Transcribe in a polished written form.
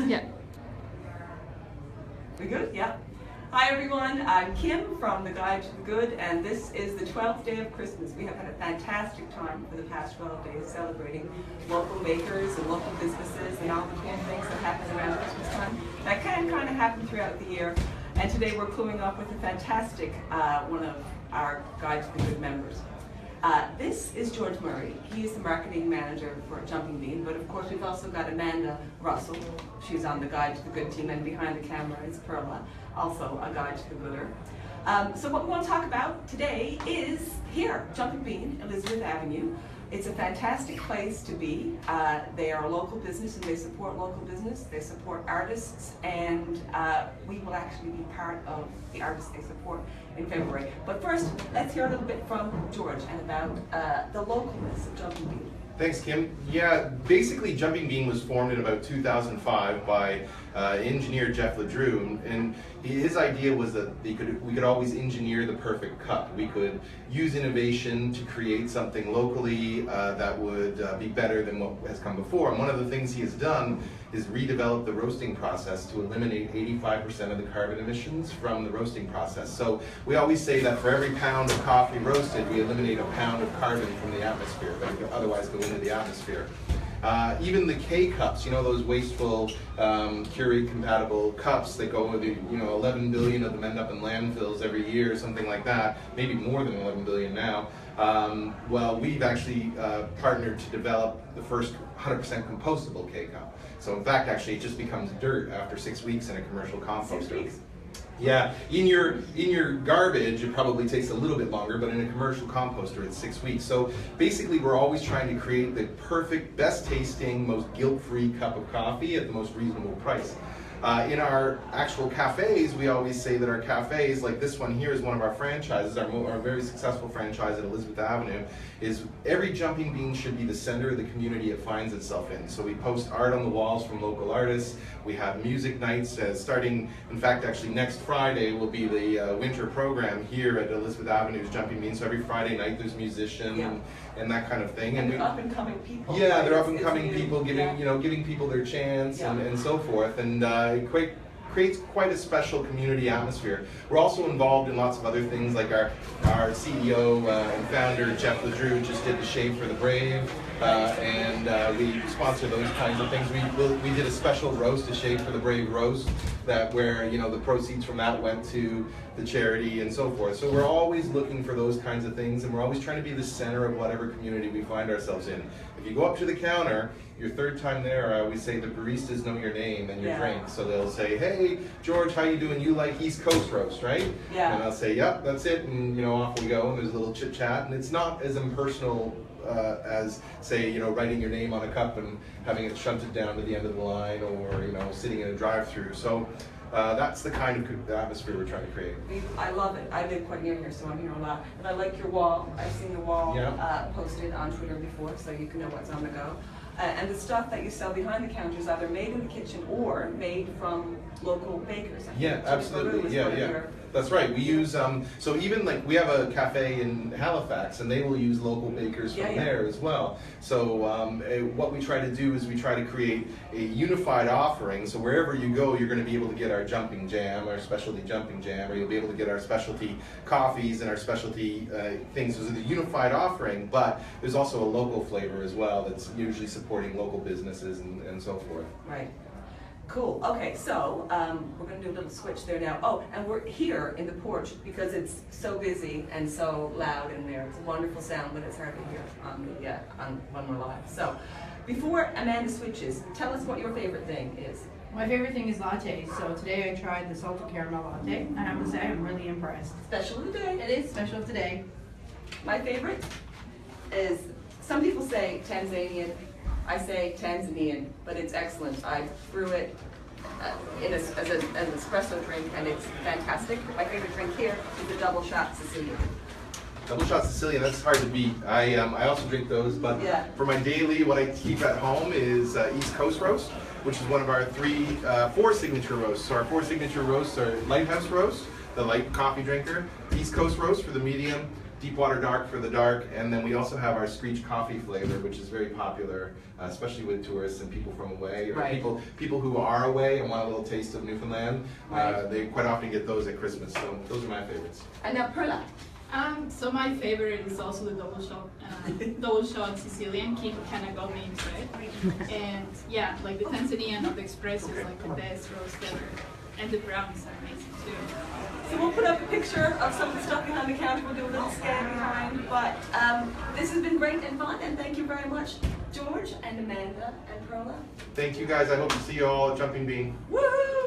Yeah. We good? Yeah. Hi everyone, I'm Kim from The Guide to the Good, and this is the 12th day of Christmas. We have had a fantastic time for the past 12 days celebrating local bakers and local businesses and all the cool things that happen around Christmas time. That can kind of happen throughout the year, and today we're cluing up with a fantastic one of our Guide to the Good members. This is George Murray. He is the marketing manager for Jumping Bean, but of course we've also got Amanda Russell. She's on the Guide to the Good team, and behind the camera is Perla, also a Guide to the Gooder. So what we want to talk about today is here, Jumping Bean, Elizabeth Avenue. It's a fantastic place to be. They are a local business and they support local business. They support artists, and we will actually be part of the artists they support in February. But first, let's hear a little bit from George and about the localness of Jumping Bean. Thanks, Kim. Yeah, basically Jumping Bean was formed in about 2005 by engineer Jeff LeDrew, and his idea was that we could always engineer the perfect cup. We could use innovation to create something locally that would be better than what has come before. And one of the things he has done is redevelop the roasting process to eliminate 85% of the carbon emissions from the roasting process. So we always say that for every pound of coffee roasted, we eliminate a pound of carbon from the atmosphere that would otherwise go into the atmosphere. Even the K-cups, you know, those wasteful Keurig compatible cups that go with, 11 billion of them end up in landfills every year, something like that, maybe more than 11 billion now. Well, we've actually partnered to develop the first 100% compostable K-cup. So in fact, actually, it just becomes dirt after 6 weeks in a commercial composter. 6 weeks? Yeah, in your garbage, it probably takes a little bit longer, but in a commercial composter, it's 6 weeks. So basically, we're always trying to create the perfect, best tasting, most guilt-free cup of coffee at the most reasonable price. In our actual cafes, we always say that our cafes, like this one here is one of our franchises, our very successful franchise at Elizabeth Avenue, is every Jumping Bean should be the center of the community it finds itself in. So we post art on the walls from local artists. We have music nights starting, in fact, actually next Friday will be the winter program here at Elizabeth Avenue's Jumping Bean. So every Friday night there's musicians and that kind of thing. And they're up and coming people. Yeah, they're up and coming people, giving people their chance and so forth. And it creates quite a special community atmosphere. We're also involved in lots of other things, like our CEO and founder, Jeff LeDrew, just did the Shave for the Brave, and we sponsor those kinds of things. We did a special roast, a Shave for the Brave roast, where the proceeds from that went to the charity and so forth. So we're always looking for those kinds of things, and we're always trying to be the center of whatever community we find ourselves in. If you go up to the counter, your third time there, I always say the baristas know your name and your drink. So they'll say, "Hey, George, how you doing? You like East Coast roast, right?" Yeah. And I'll say, "Yep, that's it," and off we go, and there's a little chit chat, and it's not as impersonal as, say, writing your name on a cup and having it shunted down to the end of the line, or sitting in a drive-through. So that's the kind of atmosphere we're trying to create. I love it. I live quite near here, so I'm here a lot. And I like your wall. I've seen the wall posted on Twitter before, so you can know what's on the go. And the stuff that you sell behind the counter is either made in the kitchen or made from local bakers. Yeah, absolutely. Yeah. That's right. We use, so even like we have a cafe in Halifax, and they will use local bakers from there as well. So what we try to do is we try to create a unified offering. So wherever you go, you're going to be able to get our jumping jam, our specialty jumping jam, or you'll be able to get our specialty coffees and our specialty things. So it's a unified offering, but there's also a local flavor as well that's usually supporting local businesses and so forth. Right. Cool. Okay, so we're going to do a little switch there now. Oh, and we're here in the porch because it's so busy and so loud in there. It's a wonderful sound, but it's hard to hear when we're live. So before Amanda switches, tell us what your favorite thing is. My favorite thing is lattes. So today I tried the salted caramel latte. I have to say I'm really impressed. Special today. It is special today. My favorite is, some people say Tanzanian. I say Tanzanian, but it's excellent. I brew it as an espresso drink, and it's fantastic. My favorite drink here is the double shot Sicilian. Double shot Sicilian, that's hard to beat. I also drink those, but for my daily, what I keep at home is East Coast roast, which is one of our four signature roasts. So our four signature roasts are Lighthouse roast, the light coffee drinker, East Coast roast for the medium, Deepwater Dark for the dark, and then we also have our Screech coffee flavor, which is very popular, especially with tourists and people from away, or Right. people who are away and want a little taste of Newfoundland. Right. They quite often get those at Christmas, so those are my favorites. And now Perla. So my favorite is also the double shot Sicilian. Kim kind of got me into it. And yeah, like the Tanzanian of the Express is like the best roast ever. And the brownies are amazing too. So we'll put up a picture of some of the stuff behind the counter. We'll do a little scan behind. But this has been great and fun, and thank you very much, George and Amanda and Perla. Thank you guys. I hope to see you all at Jumping Bean. Woohoo!